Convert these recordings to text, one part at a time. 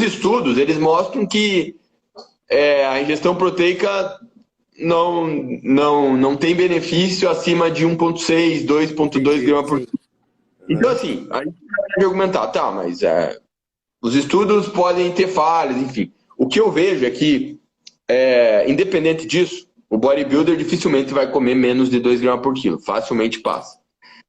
estudos, eles mostram que a ingestão proteica não tem benefício acima de 1,6, 2,2 gramas por quilo. Então, assim, a gente pode argumentar, tá, mas os estudos podem ter falhas, enfim. O que eu vejo é que, independente disso, o bodybuilder dificilmente vai comer menos de 2 gramas por quilo, facilmente passa.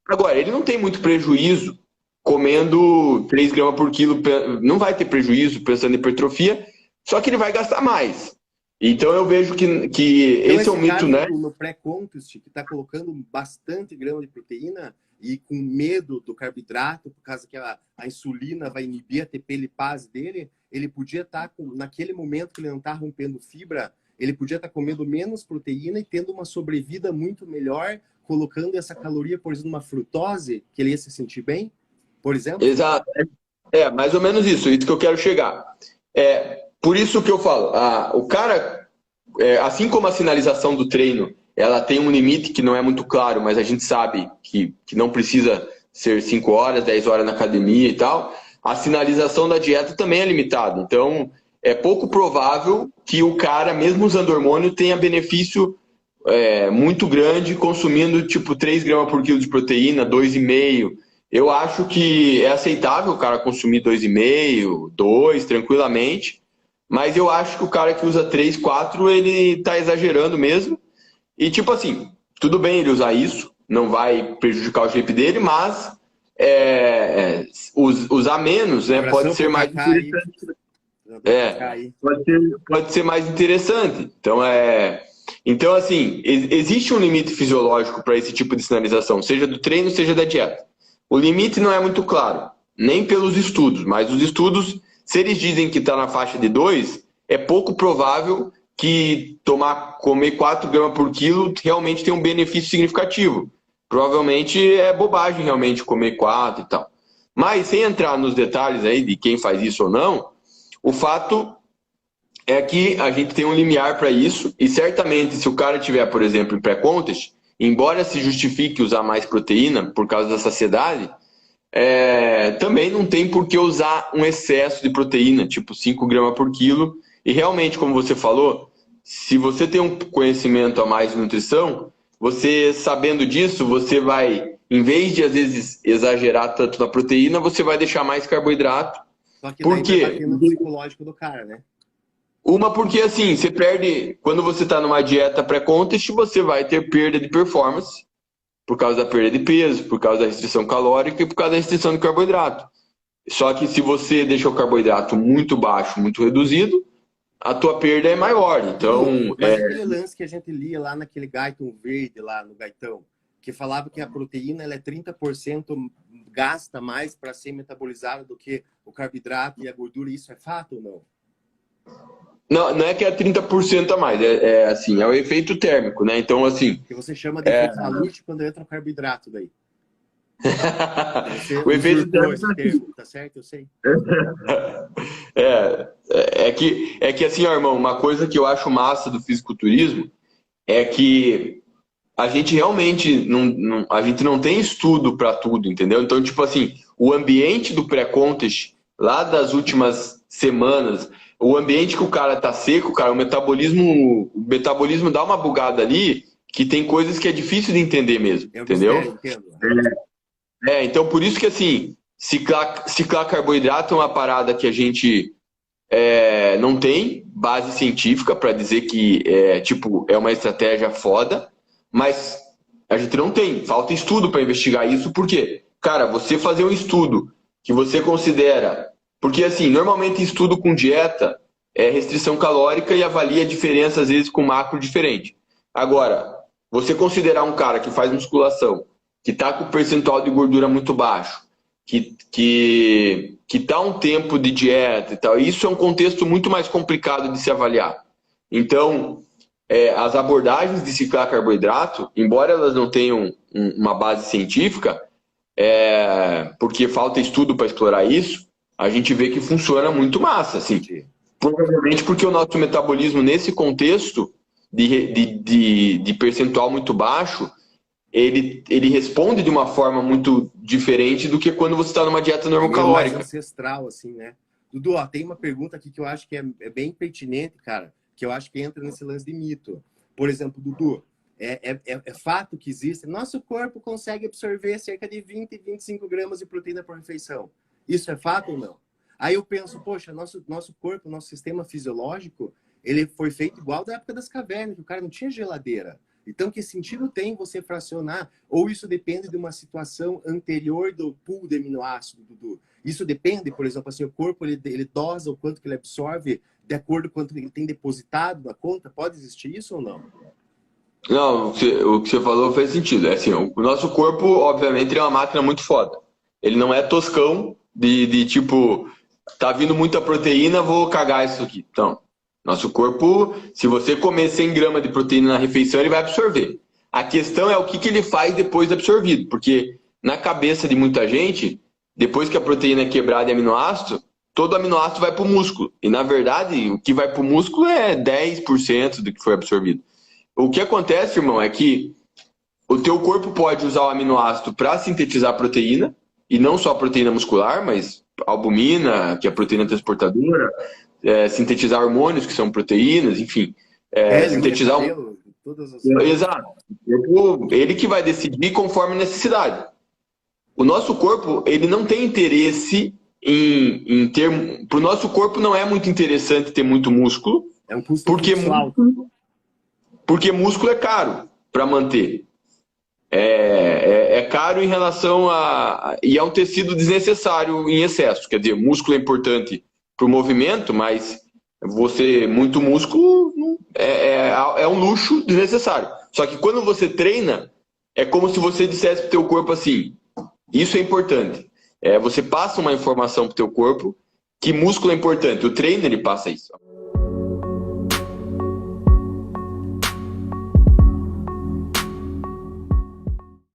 Agora, ele não tem muito prejuízo comendo 3 gramas por quilo, não vai ter prejuízo pensando em hipertrofia, só que ele vai gastar mais. Então eu vejo que então, esse é um mito, né? No pré-contest, que está colocando bastante grama de proteína e com medo do carboidrato, por causa que a insulina vai inibir a ATP lipase dele, ele podia estar, naquele momento que ele não está rompendo fibra, ele podia estar comendo menos proteína e tendo uma sobrevida muito melhor, colocando essa caloria, por exemplo, numa frutose, que ele ia se sentir bem, por exemplo? Exato. Mais ou menos isso que eu quero chegar. Por isso que eu falo, o cara, assim como a sinalização do treino, ela tem um limite que não é muito claro, mas a gente sabe que não precisa ser 5 horas, 10 horas na academia e tal, a sinalização da dieta também é limitada. Então, é pouco provável que o cara, mesmo usando hormônio, tenha benefício muito grande consumindo tipo 3 gramas por quilo de proteína, 2,5. Eu acho que é aceitável o cara consumir 2,5, 2, tranquilamente. Mas eu acho que o cara que usa 3, 4, ele tá exagerando mesmo. E tipo assim, tudo bem ele usar isso, não vai prejudicar o shape dele, mas usar menos, né, pode ser mais interessante. Pode ser mais interessante. Então assim, existe um limite fisiológico para esse tipo de sinalização, seja do treino, seja da dieta. O limite não é muito claro, nem pelos estudos, mas os estudos, se eles dizem que está na faixa de 2, é pouco provável que comer 4 gramas por quilo realmente tem um benefício significativo. Provavelmente é bobagem realmente comer 4 e tal. Mas sem entrar nos detalhes aí de quem faz isso ou não, o fato é que a gente tem um limiar para isso e certamente se o cara tiver, por exemplo, em pré-contest, embora se justifique usar mais proteína por causa da saciedade, também não tem por que usar um excesso de proteína, tipo 5 gramas por quilo. E realmente, como você falou, se você tem um conhecimento a mais de nutrição, você sabendo disso, você vai, em vez de às vezes exagerar tanto na proteína, você vai deixar mais carboidrato. Só que daí vai bater no psicológico do cara, né? Porque assim, você perde, quando você está numa dieta pré-contest, você vai ter perda de performance, por causa da perda de peso, por causa da restrição calórica e por causa da restrição de carboidrato. Só que se você deixa o carboidrato muito baixo, muito reduzido, a tua perda é maior. Então, mas aquele lance que a gente lia lá naquele Gaiton verde, lá no Gaitão, que falava que a proteína ela é 30% gasta mais para ser metabolizada do que o carboidrato e a gordura, isso é fato ou não? Não é que é 30% a mais, assim, é o efeito térmico, né? Então, assim... Que você chama de efeito Malute quando entra o carboidrato daí. O efeito térmico... Tá certo? Eu sei. É que assim, ó, irmão, uma coisa que eu acho massa do fisiculturismo é que a gente realmente a gente não tem estudo para tudo, entendeu? Então, tipo assim, o ambiente do pré-contest, lá das últimas semanas, o ambiente que o cara tá seco, cara, o metabolismo dá uma bugada ali que tem coisas que é difícil de entender mesmo, entendeu? Então por isso que assim, ciclar carboidrato é uma parada que a gente não tem base científica para dizer que é uma estratégia foda, mas a gente não tem, falta estudo para investigar isso, porque, cara, você fazer um estudo que você considera... Porque, assim, normalmente estudo com dieta é restrição calórica e avalia a diferença, às vezes, com macro diferente. Agora, você considerar um cara que faz musculação, que está com o percentual de gordura muito baixo, que está um tempo de dieta e tal, isso é um contexto muito mais complicado de se avaliar. Então, as abordagens de ciclar carboidrato, embora elas não tenham uma base científica, porque falta estudo para explorar isso, a gente vê que funciona muito massa, assim. Provavelmente porque o nosso metabolismo, nesse contexto de percentual muito baixo, ele responde de uma forma muito diferente do que quando você está numa dieta normocalórica. Mais ancestral, assim, né? Dudu, ó, tem uma pergunta aqui que eu acho que é bem pertinente, cara, que eu acho que entra nesse lance de mito. Por exemplo, Dudu, é fato que existe, nosso corpo consegue absorver cerca de 20, 25 gramas de proteína por refeição. Isso é fato ou não? Aí eu penso, poxa, nosso corpo, nosso sistema fisiológico, ele foi feito igual da época das cavernas, que o cara não tinha geladeira. Então, que sentido tem você fracionar? Ou isso depende de uma situação anterior do pool de aminoácido, Dudu? Isso depende, por exemplo, assim, o corpo ele dosa o quanto que ele absorve de acordo com quanto ele tem depositado na conta? Pode existir isso ou não? Não, o que você falou faz sentido. É assim, o nosso corpo, obviamente, ele é uma máquina muito foda. Ele não é toscão de tipo, tá vindo muita proteína, vou cagar isso aqui. Então, nosso corpo, se você comer 100 gramas de proteína na refeição, ele vai absorver. A questão é o que ele faz depois de absorvido. Porque na cabeça de muita gente, depois que a proteína é quebrada em aminoácido, todo aminoácido vai para o músculo. E na verdade, o que vai para o músculo é 10% do que foi absorvido. O que acontece, irmão, é que o teu corpo pode usar o aminoácido para sintetizar proteína, e não só proteína muscular, mas albumina, que é a proteína transportadora, sintetizar hormônios, que são proteínas, enfim. Sintetizar... cabelo, todas as... Exato. Ele que vai decidir conforme necessidade. O nosso corpo, ele não tem interesse em ter... Para o nosso corpo não é muito interessante ter muito músculo, é um custo porque alto. Porque músculo é caro para manter. É caro em relação a... E é um tecido desnecessário em excesso. Quer dizer, músculo é importante para o movimento, mas muito músculo é um luxo desnecessário. Só que quando você treina, é como se você dissesse para o teu corpo assim, isso é importante. Você passa uma informação para o teu corpo que músculo é importante. O treino, ele passa isso.